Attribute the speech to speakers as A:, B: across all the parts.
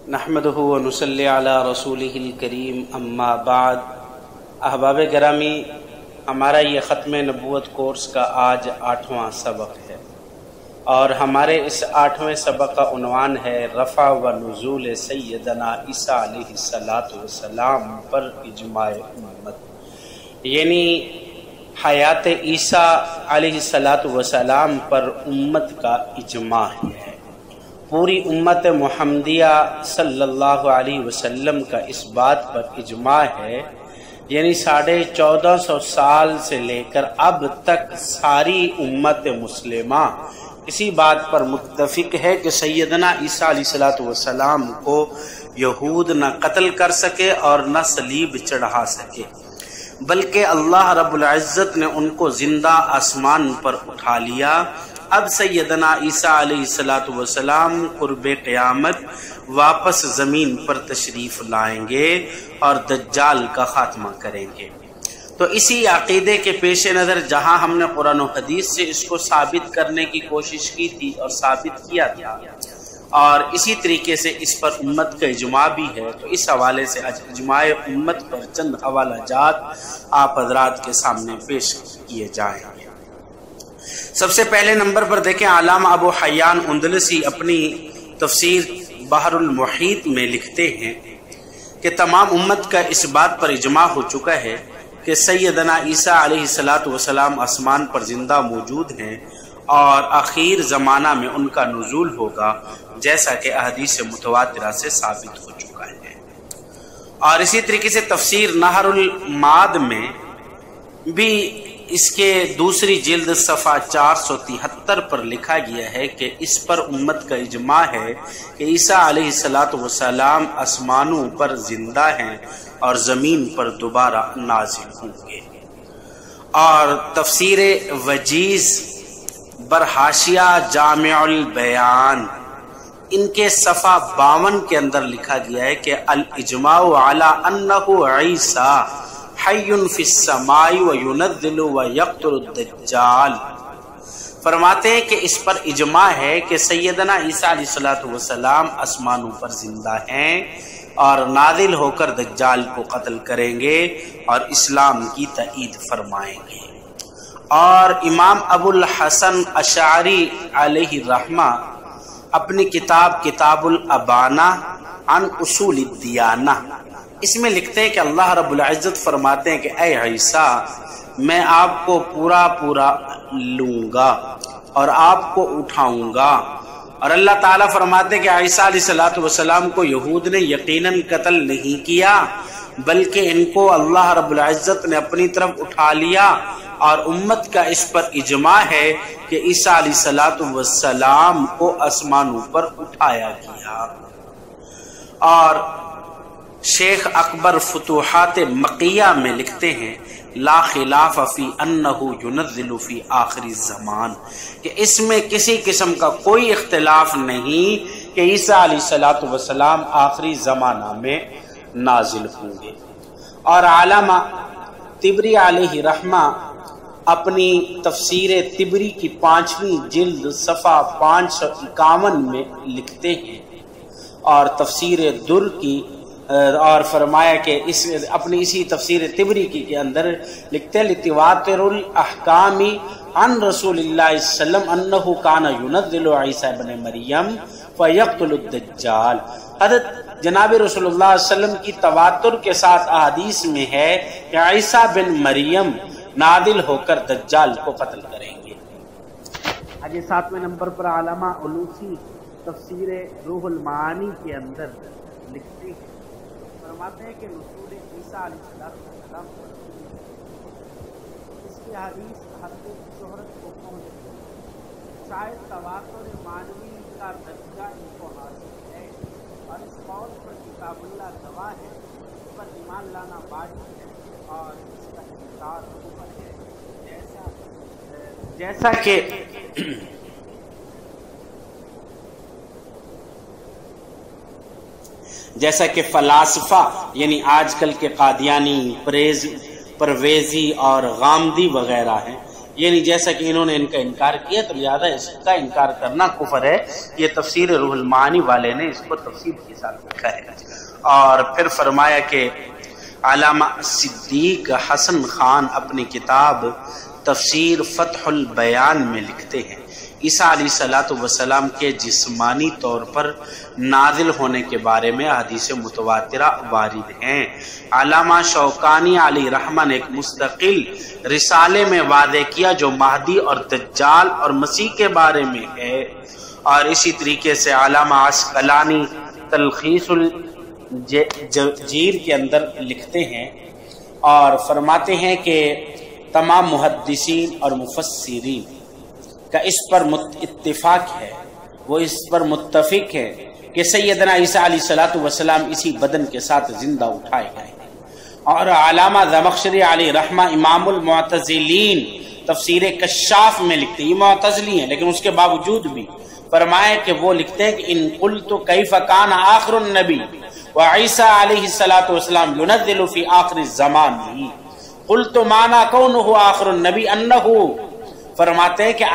A: نحمدہ و نصلی علی رسولہ الکریم اما بعد۔ احباب گرامی، ہمارا یہ ختم نبوت کورس کا آج 8واں سبق ہے، اور ہمارے اس 8ویں سبق کا عنوان ہے رفع و نزول سیدنا عیسیٰ علیہ السلام پر اجماع امت، یعنی حیات عیسیٰ علیہ السلام پر امت کا اجماع ہے۔ پوری امت محمدیہ صلی اللہ علیہ وسلم کا اس بات پر اجماع ہے، یعنی 1450 سال سے لے کر اب تک ساری امت مسلمہ اسی بات پر متفق ہے کہ سیدنا عیسیٰ علیہ السلام کو یہود نہ قتل کر سکے اور نہ صلیب چڑھا سکے، بلکہ اللہ رب العزت نے ان کو زندہ آسمان پر اٹھا لیا۔ اب سیدنا عیسیٰ علیہ السلام قرب قیامت واپس زمین پر تشریف لائیں گے اور دجال کا خاتمہ کریں گے۔ تو اسی عقیدے کے پیش نظر جہاں ہم نے قرآن و حدیث سے اس کو ثابت کرنے کی کوشش کی تھی اور ثابت کیا تھا، اور اسی طریقے سے اس پر امت کا اجماع بھی ہے، تو اس حوالے سے آج اجماع امت پر چند حوالہ جات آپ حضرات کے سامنے پیش کیے جائیں گے۔ سب سے پہلے نمبر پر دیکھیں، علامہ ابو حیان اندلسی اپنی تفسیر بحر المحیط میں لکھتے ہیں کہ تمام امت کا اس بات پر اجماع ہو چکا ہے کہ سیدنا عیسیٰ علیہ السلام آسمان پر زندہ موجود ہیں اور آخر زمانہ میں ان کا نزول ہوگا، جیسا کہ احادیث متواترہ سے ثابت ہو چکا ہے۔ اور اسی طریقے سے تفسیر نہر المعاد میں بھی اس کے دوسری جلد صفحہ 473 پر لکھا گیا ہے کہ اس پر امت کا اجماع ہے کہ عیسیٰ علیہ السلام آسمانوں پر زندہ ہیں اور زمین پر دوبارہ نازل ہوں گے۔ اور تفسیر وجیز برحاشیہ جامع البیان ان کے صفحہ 52 کے اندر لکھا گیا ہے کہ الاجماع علی انہ عیسیٰ حی فی السماء وینزل ویقتل الدجال، فرماتے ہیں کہ اس پر اجماع ہے کہ سیدنا عیسیٰ علیہ السلام آسمانوں پر زندہ ہیں اور نازل ہو کر دجال کو قتل کریں گے اور اسلام کی تائید فرمائیں گے۔ اور امام ابو الحسن اشعری علیہ الرحمہ اپنی کتاب الابانہ عن اصول الدیانہ اس میں لکھتے ہیں کہ اللہ رب العزت فرماتے ہیں کہ اے عیسیٰ، میں آپ کو پورا لوں گا اور آپ کو اٹھاؤں گا۔ اور اللہ تعالیٰ فرماتے ہیں کہ عیسیٰ علیہ السلام کو یہود نے یقیناً قتل نہیں کیا، بلکہ ان کو اللہ رب العزت نے اپنی طرف اٹھا لیا، اور امت کا اس پر اجماع ہے کہ عیسیٰ علیہ السلام کو آسمانوں پر اٹھایا گیا۔ اور شیخ اکبر فتوحات مکیہ میں لکھتے ہیں لا خلاف فی انہ ینزل فی آخر الزمان، کہ اس میں کسی قسم کا کوئی اختلاف نہیں کہ عیسیٰ علیہ السلام آخری زمانہ میں نازل ہوں گے۔ اور علامہ طبری علیہ رحمہ اپنی تفسیر طبری کی 5ویں جلد صفحہ 551 میں لکھتے ہیں، اور تفسیر در کی اور فرمایا کہ اپنی اسی تفسیر طبری کی کے اندر لکھتے لتواتر الاحکام عن رسول اللہ صلی اللہ علیہ وسلم انہ کان ینزل عیسیٰ ابن مریم فیقتل الدجال، حضرت جناب رسول اللہ صلی اللہ علیہ وسلم کی تواتر کے ساتھ احادیث میں ہے کہ عیسیٰ بن مریم نازل ہو کر دجال کو قتل کریں گے۔ آگے 7ویں نمبر پر علامہ علوسی تفسیر روح المعانی کے اندر لکھتے ہیں، فرماتے ہیں کہ نزول عیسیٰ علیہ السلام اس کی حدیث حد شہرت کو پہنچ، شاید تواتر معنوی کا درجہ ان کو حاصل ہے، اور اس قول پر کتاب اللہ گواہ ہے، اس پر ایمان لانا واجب ہے اور اس کا انکار کفر ہے، جیسا کہ فلاسفہ یعنی آج کل کے قادیانی پرویزی اور غامدی وغیرہ ہیں، یعنی جیسا کہ انہوں نے ان کا انکار کیا تو لہٰذا اس کا انکار کرنا کفر ہے. یہ تفسیر روح المعانی والے نے اس کو تفصیل کے ساتھ لکھا ہے. اور پھر فرمایا کہ علامہ صدیق حسن خان اپنی کتاب تفسیر فتح البیان میں لکھتے ہیں عیسیٰ علیہ الصلوۃ والسلام کے جسمانی طور پر نازل ہونے کے بارے میں احادیث متواترہ وارد ہیں. علامہ شوکانی علیہ رحمہ نے ایک مستقل رسالے میں واضح کیا جو مہدی اور دجال اور مسیح کے بارے میں ہے. اور اسی طریقے سے علامہ عسقلانی تلخیص الجیر کے اندر لکھتے ہیں اور فرماتے ہیں کہ تمام محدثین اور مفسرین کا اس پر اتفاق ہے، وہ اس پر متفق ہے کہ سیدنا عیسیٰ علیہ الصلوۃ والسلام اسی بدن کے ساتھ زندہ اٹھائے گئے ہیں. اور علامہ زمخشری علیہ رحمہ امام المعتزلین تفسیر کشاف میں لکھتے ہیں، یہ معتزلی ہیں لیکن اس کے باوجود بھی فرمائے کہ وہ لکھتے ہیں کہ ان قلت کیف کان آخر النبی وعیسیٰ علیہ الصلوۃ والسلام ينزل فی آخر الزمان قلت معنی کونہ آخر النبی انہ، فرماتے ہیں کہ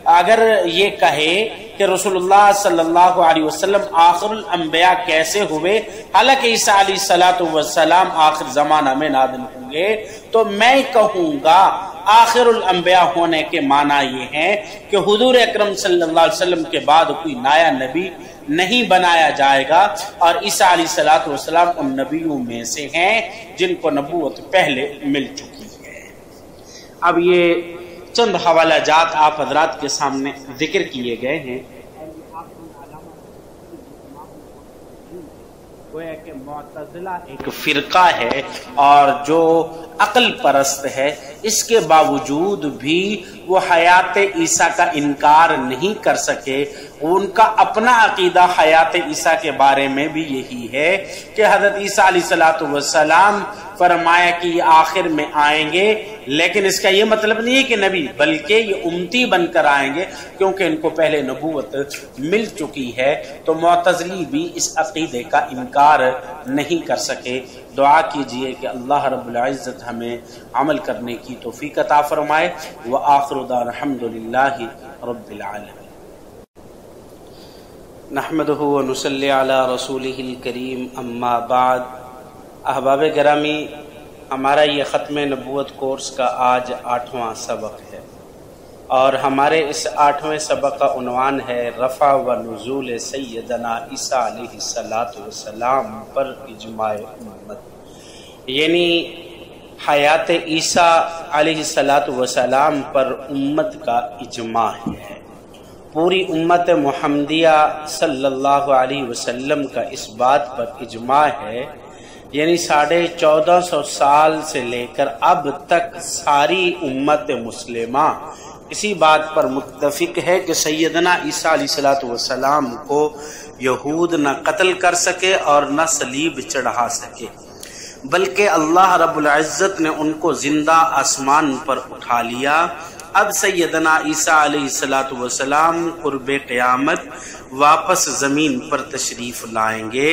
A: اگر یہ کہے کہ رسول اللہ صلی اللہ علیہ وسلم آخر الانبیاء کیسے ہوئے حالانکہ عیسیٰ علیہ الصلوۃ والسلام آخر زمانہ میں نازل ہوں گے، تو میں کہوں گا آخر الانبیاء ہونے کے معنی یہ ہے کہ حضور اکرم صلی اللہ علیہ وسلم کے بعد کوئی نیا نبی نہیں بنایا جائے گا، اور عیسیٰ علیہ الصلوۃ والسلام ان نبیوں میں سے ہیں جن کو نبوت پہلے مل چکی ہے. اب یہ چند حوالہ جات آپ حضرات کے سامنے ذکر کیے گئے ہیں. گویا کہ معتزلہ ایک فرقہ ہے اور جو عقل پرست ہے، اس کے باوجود بھی وہ حیات عیسیٰ کا انکار نہیں کر سکے. ان کا اپنا عقیدہ حیات عیسیٰ کے بارے میں بھی یہی ہے کہ حضرت عیسیٰ علیہ الصلوۃ والسلام فرمایا کہ یہ آخر میں آئیں گے، لیکن اس کا یہ مطلب نہیں ہے کہ نبی، بلکہ یہ امتی بن کر آئیں گے کیونکہ ان کو پہلے نبوت مل چکی ہے. تو معتزلی بھی اس عقیدے کا انکار نہیں کر سکے. دعا کیجئے کہ اللہ رب العزت ہمیں عمل کرنے کی توفیق عطا فرمائے. وآخر دعوانا الحمدللہ رب العالمین. نحمدہ ونصلی علی رسولہ الکریم اما بعد. احباب گرامی، ہمارا یہ ختم نبوت کورس کا آج 8واں سبق ہے اور ہمارے اس 8ویں سبق کا عنوان ہے رفع و نزول سیدنا عیسیٰ علیہ السلام پر اجماع امت. یعنی حیات عیسیٰ علیہ السلام پر امت کا اجماع ہے. پوری امت محمدیہ صلی اللہ علیہ وسلم کا اس بات پر اجماع ہے، یعنی 1450 سال سے لے کر اب تک ساری امت مسلمہ اسی بات پر متفق ہے کہ سیدنا عیسیٰ علیہ السلام کو یہود نہ قتل کر سکے اور نہ صلیب چڑھا سکے، بلکہ اللہ رب العزت نے ان کو زندہ آسمان پر اٹھا لیا. اب سیدنا عیسیٰ علیہ السلام قرب قیامت واپس زمین پر تشریف لائیں گے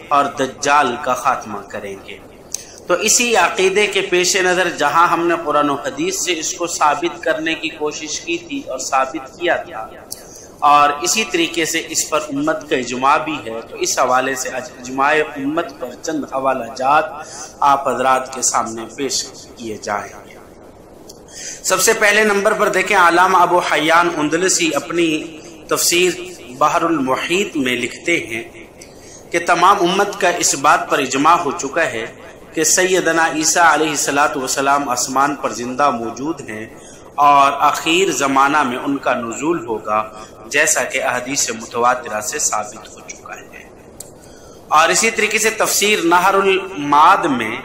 A: اور دجال کا خاتمہ کریں گے. تو اسی عقیدے کے پیش نظر جہاں ہم نے قرآن و حدیث سے اس کو ثابت کرنے کی کوشش کی تھی اور ثابت کیا تھا، اور اسی طریقے سے اس پر امت کا اجماع بھی ہے، تو اس حوالے سے اجماع امت پر چند حوالہ جات آپ حضرات کے سامنے پیش کیے جائیں. سب سے پہلے نمبر پر دیکھیں، علامہ ابو حیان اندلسی اپنی تفسیر بحر المحیط میں لکھتے ہیں کہ تمام امت کا اس بات پر اجماع ہو چکا ہے کہ سیدنا عیسیٰ علیہ السلام آسمان پر زندہ موجود ہیں اور آخر زمانہ میں ان کا نزول ہوگا، جیسا کہ احادیث متواترہ سے ثابت ہو چکا ہے. اور اسی طریقے سے تفسیر نہر المعاد میں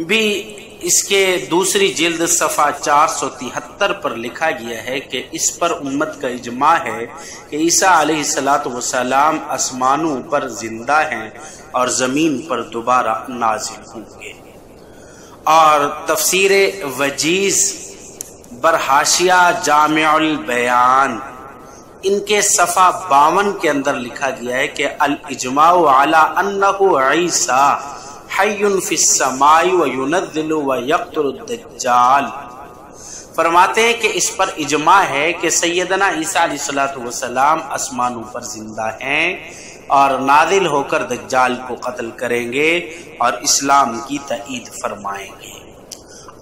A: بھی اس کے دوسری جلد صفحہ 473 پر لکھا گیا ہے کہ اس پر امت کا اجماع ہے کہ عیسیٰ علیہ السلام آسمانوں پر زندہ ہیں اور زمین پر دوبارہ نازل ہوں گے. اور تفسیر وجیز برحاشیہ جامع البیان ان کے صفحہ 52 کے اندر لکھا گیا ہے کہ الاجماع علی انہ عیسیٰ حی فی السماء وینزل ویقتل الدجال. فرماتے ہیں کہ اس پر اجماع ہے کہ سیدنا عیسیٰ علیہ الصلوۃ والسلام آسمانوں پر زندہ ہیں اور نازل ہو کر دجال کو قتل کریں گے اور اسلام کی تائید فرمائیں گے۔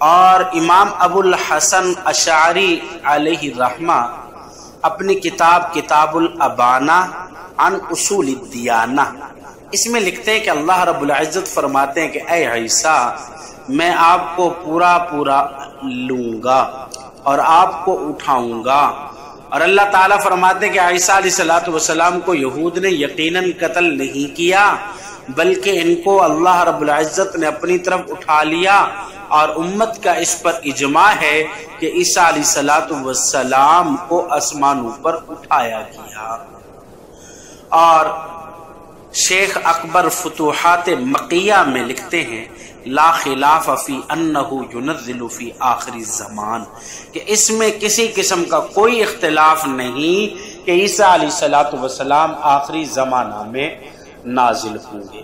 A: اور امام ابو الحسن اشعری علیہ الرحمہ اپنی کتاب الابانہ عن اصول الدیانہ اس میں لکھتے ہیں کہ اللہ رب العزت فرماتے ہیں کہ اے عیسیٰ میں آپ کو پورا لوں گا اور آپ کو اٹھاؤں گا۔ اور اللہ تعالیٰ فرماتے ہیں کہ عیسیٰ علیہ السلام کو یہود نے یقیناً قتل نہیں کیا بلکہ ان کو اللہ رب العزت نے اپنی طرف اٹھا لیا، اور امت کا اس پر اجماع ہے کہ عیسیٰ علیہ السلام کو آسمانوں پر اٹھایا گیا۔ اور شیخ اکبر فتوحات مکیہ میں لکھتے ہیں لا خلاف فی انہ ینزل فی آخر الزمان، کہ اس میں کسی قسم کا کوئی اختلاف نہیں کہ عیسیٰ علیہ السلام آخری زمانہ میں نازل ہوں گے۔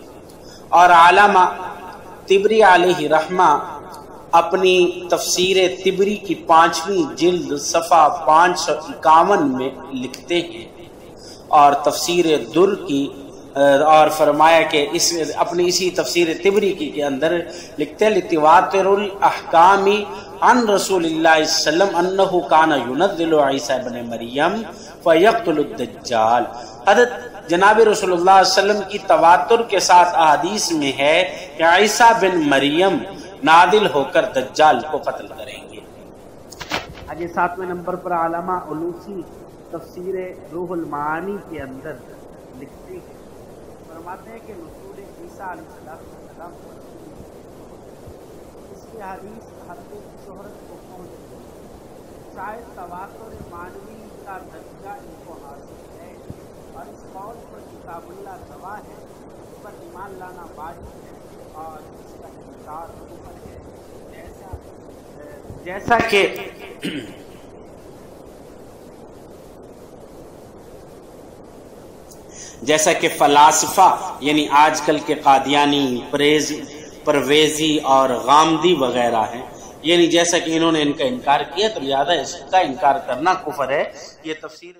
A: اور علامہ طبری علیہ رحمہ اپنی تفسیر طبری کی 5ویں جلد صفحہ 551 میں لکھتے ہیں، اور تفسیر در کی اور فرمایا کہ اپنی اسی تفسیر طبری کی کے اندر لکھتے ہیں لتواتر الاحکام عن رسول اللہ صلی اللہ علیہ وسلم انہ کان ینزل عیسیٰ ابن مریم فیقتل الدجال۔ حضرت جناب رسول اللہ صلی اللہ علیہ وسلم کی تواتر کے ساتھ احادیث میں ہے کہ عیسیٰ بن مریم نازل ہو کر دجال کو قتل کریں گے۔ آگے 7ویں نمبر پر علامہ علوسی تفسیر روح المعانی کے اندر لکھتے ہیں، فرماتے ہیں کہ نزول عیسیٰ علیہ السلام اس کی حدیث حد شہرت کو پہنچ گئی، شاید تواتر معنوی کا درجہ ان کو حاصل ہے، اور اس قول پر کتاب اللہ گواہ ہے، اس پر ایمان لانا واجب ہے اور اس کا انکار کفر ہے، جیسا کہ فلاسفہ یعنی آج کل کے قادیانی پرویزی اور غامدی وغیرہ ہیں، یعنی جیسا کہ انہوں نے ان کا انکار کیا تو لہذا اس کا انکار کرنا کفر ہے۔ یہ تفسیر